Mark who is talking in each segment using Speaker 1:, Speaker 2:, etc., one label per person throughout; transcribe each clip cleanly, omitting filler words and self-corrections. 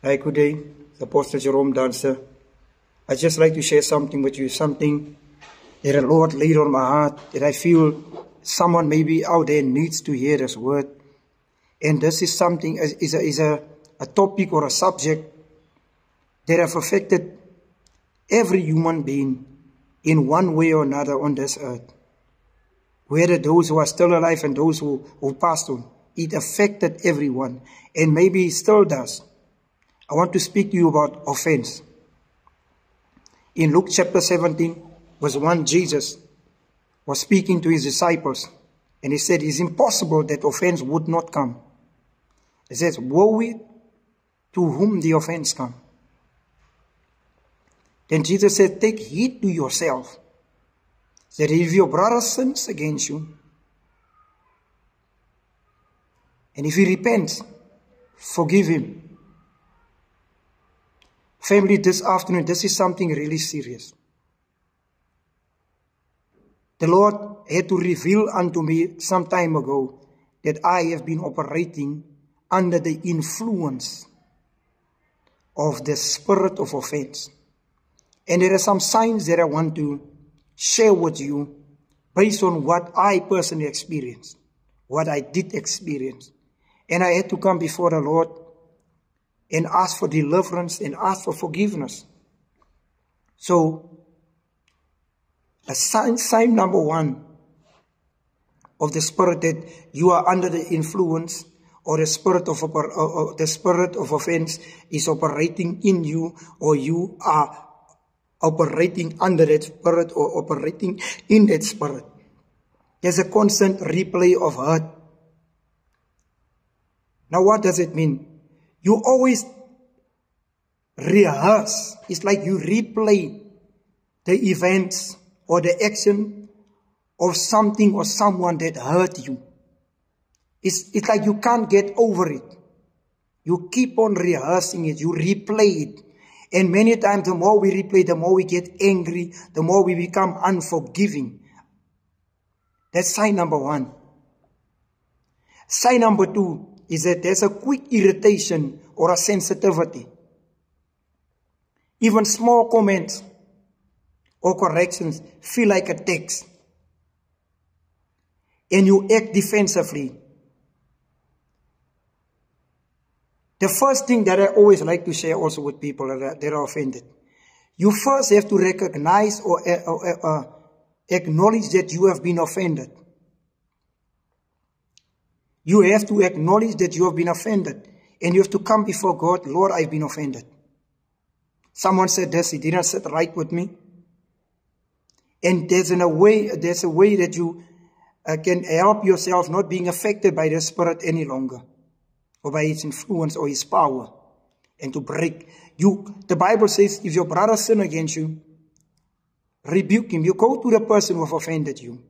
Speaker 1: Hi, good day. It's Apostle Jerome Dancer. I'd just like to share something with you, something that the Lord laid on my heart, that I feel someone maybe out there needs to hear this word. And this is something, is a topic or a subject that have affected every human being in one way or another on this earth. Whether those who are still alive and those who passed on, it affected everyone, and maybe it still does. I want to speak to you about offense. In Luke chapter 17, verse 1, Jesus was speaking to his disciples, and he said, it's impossible that offense would not come. He says, woe to whom the offense come. Then Jesus said, take heed to yourself, that if your brother sins against you, and if he repents, forgive him. Family, this afternoon, this is something really serious. The Lord had to reveal unto me some time ago that I have been operating under the influence of the spirit of offense. And there are some signs that I want to share with you based on what I personally experienced, what I did experience. And I had to come before the Lord and ask for deliverance and ask for forgiveness. So, a sign number one of the spirit that you are under the influence or the spirit of offense is operating in you, or you are operating under that spirit or operating in that spirit. There's a constant replay of hurt. Now, what does it mean? You always rehearse. It's like you replay the events or the action of something or someone that hurt you. It's like you can't get over it. You keep on rehearsing it. You replay it. And many times the more we replay, the more we get angry, the more we become unforgiving. That's sign number one. Sign number two is that there's a quick irritation or a sensitivity. Even small comments or corrections feel like attacks. And you act defensively. The first thing that I always like to share also with people that are offended, you first have to recognize or acknowledge that you have been offended. You have to acknowledge that you have been offended. And you have to come before God, Lord, I've been offended. Someone said this, it didn't sit right with me. And there's a way that you can help yourself not being affected by the spirit any longer, or by its influence or its power, and to break. The Bible says, if your brother sin against you, rebuke him. You go to the person who have offended you.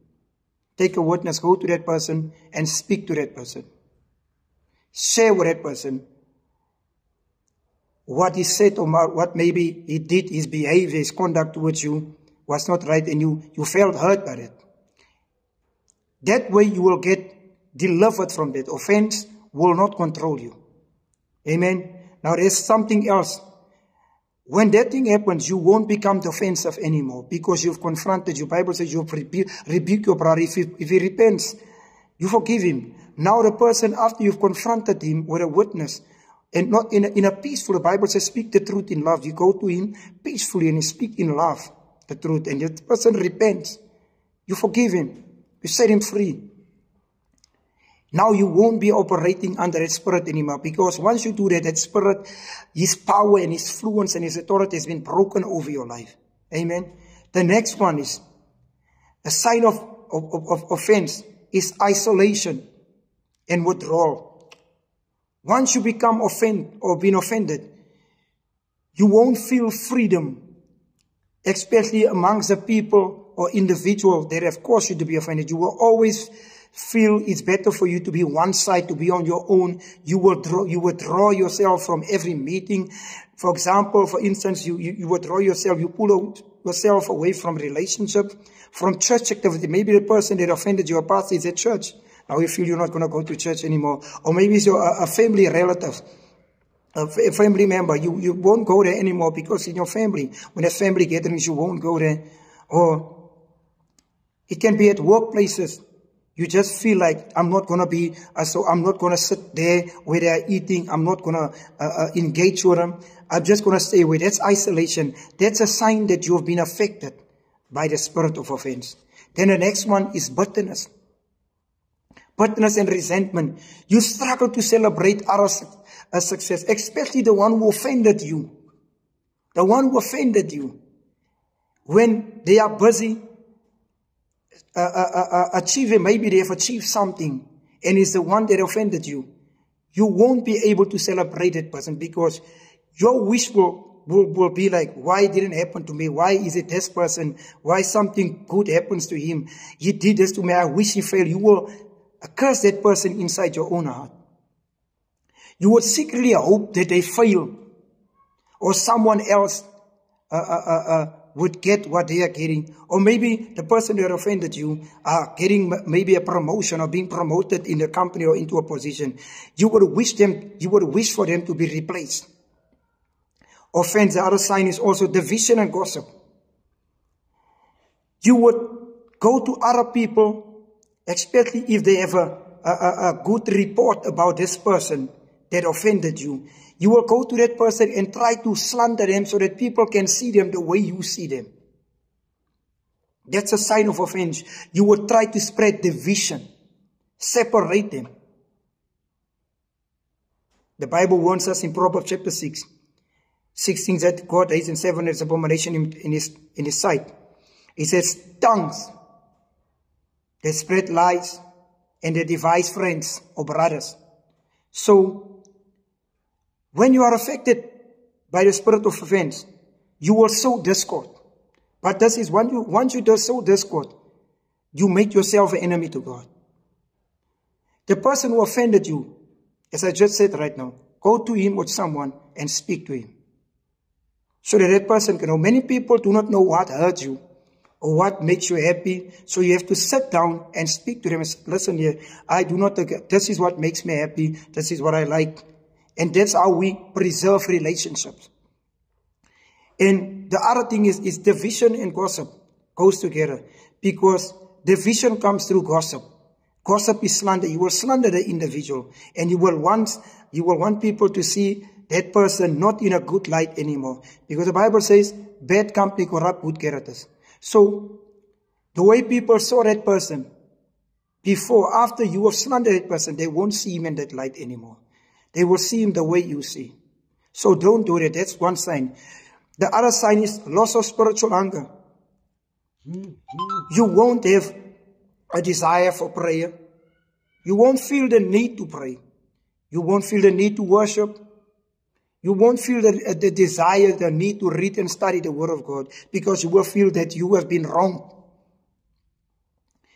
Speaker 1: Take a witness, go to that person and speak to that person. Share with that person what he said or what maybe he did, his behavior, his conduct towards you was not right, and you felt hurt by it. That way you will get delivered from that. Offense will not control you. Amen. Now there's something else. When that thing happens, you won't become defensive anymore because you've confronted. Your Bible says you rebuke your brother. If he repents, you forgive him. Now the person, after you've confronted him with a witness, and not in a peaceful, the Bible says speak the truth in love. You go to him peacefully and you speak in love the truth. And the person repents. You forgive him. You set him free. Now you won't be operating under that spirit anymore, because once you do that, that spirit, his power and his influence and his authority has been broken over your life. Amen. The next one is a sign of offense is isolation and withdrawal. Once you become offended or been offended, you won't feel freedom, especially amongst the people or individuals that have caused you to be offended. You will always feel it's better for you to be one side, to be on your own. You withdraw yourself from every meeting. For example, for instance, you withdraw yourself, you pull yourself away from relationship, from church activity. Maybe the person that offended your pastor is at church. Now you feel you're not going to go to church anymore. Or maybe it's a family relative a family member, you won't go there anymore because in your family, when there's family gatherings, you won't go there. Or it can be at workplaces. You just feel like, I'm not going to be, so I'm not going to sit there where they're eating. I'm not going to engage with them. I'm just going to stay away. That's isolation. That's a sign that you have been affected by the spirit of offense. Then the next one is bitterness. Bitterness and resentment. You struggle to celebrate others' success, especially the one who offended you. The one who offended you. When they are busy achieving, maybe they have achieved something, and it's the one that offended you, you won't be able to celebrate that person because your wish will be like, why didn't it happen to me? Why is it this person? Why something good happens to him? He did this to me. I wish he failed. You will curse that person inside your own heart. You would secretly hope that they fail or someone else would get what they are getting. Or maybe the person that offended you are getting maybe a promotion or being promoted in the company or into a position. You would wish for them to be replaced. Offense, the other sign is also division and gossip. You would go to other people, especially if they have a good report about this person that offended you. You will go to that person and try to slander them so that people can see them the way you see them. That's a sign of offense. You will try to spread division, separate them. The Bible warns us in Proverbs chapter 6. 6 things that God hates and 7 is abomination in his sight. It says, tongues that spread lies and they devise friends or brothers. So, when you are affected by the spirit of offense, you will sow discord. But this is once you sow discord, you make yourself an enemy to God. The person who offended you, as I just said right now, go to him or someone and speak to him. So that person can know. Many people do not know what hurts you or what makes you happy. So you have to sit down and speak to them and say, listen here, I do not, this is what makes me happy. This is what I like. And that's how we preserve relationships. And the other thing is division and gossip goes together. Because division comes through gossip. Gossip is slander. You will slander the individual. And you will want people to see that person not in a good light anymore. Because the Bible says, bad company corrupt good characters. So, the way people saw that person before, after you have slandered that person, they won't see him in that light anymore. They will see him the way you see. So don't do that. That's one sign. The other sign is loss of spiritual hunger. You won't have a desire for prayer. You won't feel the need to pray. You won't feel the need to worship. You won't feel the desire, the need to read and study the Word of God, because you will feel that you have been wronged.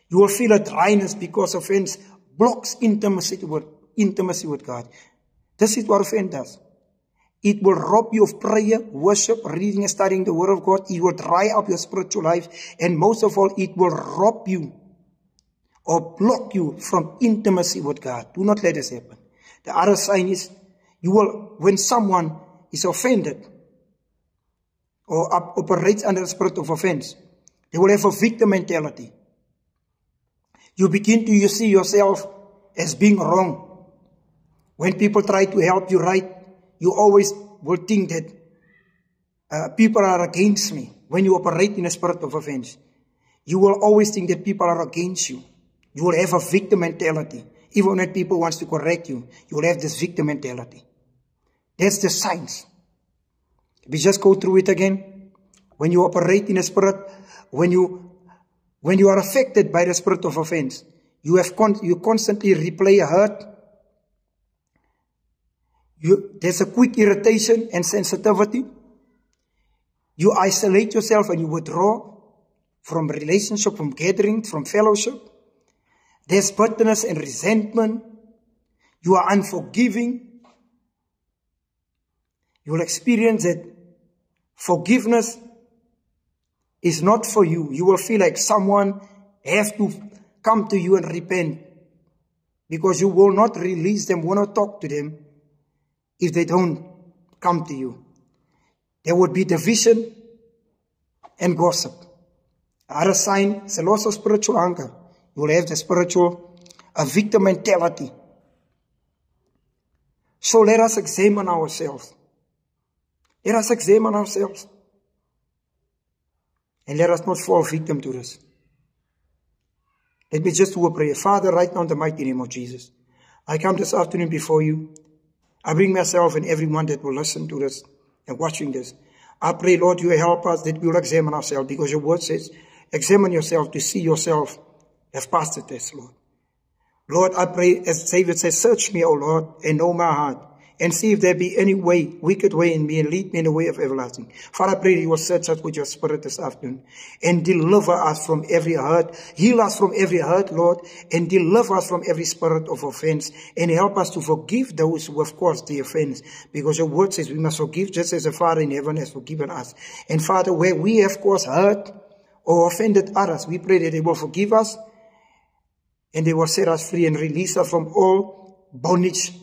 Speaker 1: You will feel a dryness because offense blocks intimacy with God. This is what offense does. It will rob you of prayer, worship, reading and studying the Word of God. It will dry up your spiritual life. And most of all, it will rob you or block you from intimacy with God. Do not let this happen. The other sign is, when someone is offended or operates under the spirit of offense, they will have a victim mentality. You begin to see yourself as being wrong. When people try to help you right, you always will think that people are against me. When you operate in a spirit of offense, you will always think that people are against you. You will have a victim mentality. Even when people want to correct you, you will have this victim mentality. That's the signs. We just go through it again. When you operate in a spirit, when you are affected by the spirit of offense, you constantly replay a hurt. There's a quick irritation and sensitivity. You isolate yourself and you withdraw from relationship, from gathering, from fellowship. There's bitterness and resentment. You are unforgiving. You will experience that forgiveness is not for you. You will feel like someone has to come to you and repent, because you will not release them, will not talk to them. if they don't come to you. There would be division and gossip. Other sign is a loss of spiritual hunger. You will have the spiritual victim mentality. So let us examine ourselves. Let us examine ourselves. And let us not fall victim to this. Let me just do a prayer. Father, right now in the mighty name of Jesus, I come this afternoon before you. I bring myself and everyone that will listen to this and watching this. I pray, Lord, you help us that we will examine ourselves, because your word says, examine yourself to see yourself as passed the test, Lord. Lord, I pray, as David says, search me, O Lord, and know my heart, and see if there be any way, wicked way in me, and lead me in the way of everlasting. Father, I pray that you will search us with your spirit this afternoon and deliver us from every hurt. Heal us from every hurt, Lord, and deliver us from every spirit of offense, and help us to forgive those who have caused the offense, because your word says we must forgive just as the Father in heaven has forgiven us. And Father, where we have caused hurt or offended others, we pray that they will forgive us and they will set us free and release us from all bondage.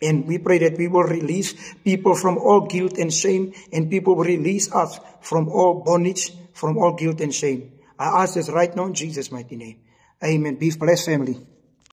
Speaker 1: And we pray that we will release people from all guilt and shame, and people will release us from all bondage, from all guilt and shame. I ask this right now in Jesus' mighty name. Amen. Be blessed, family.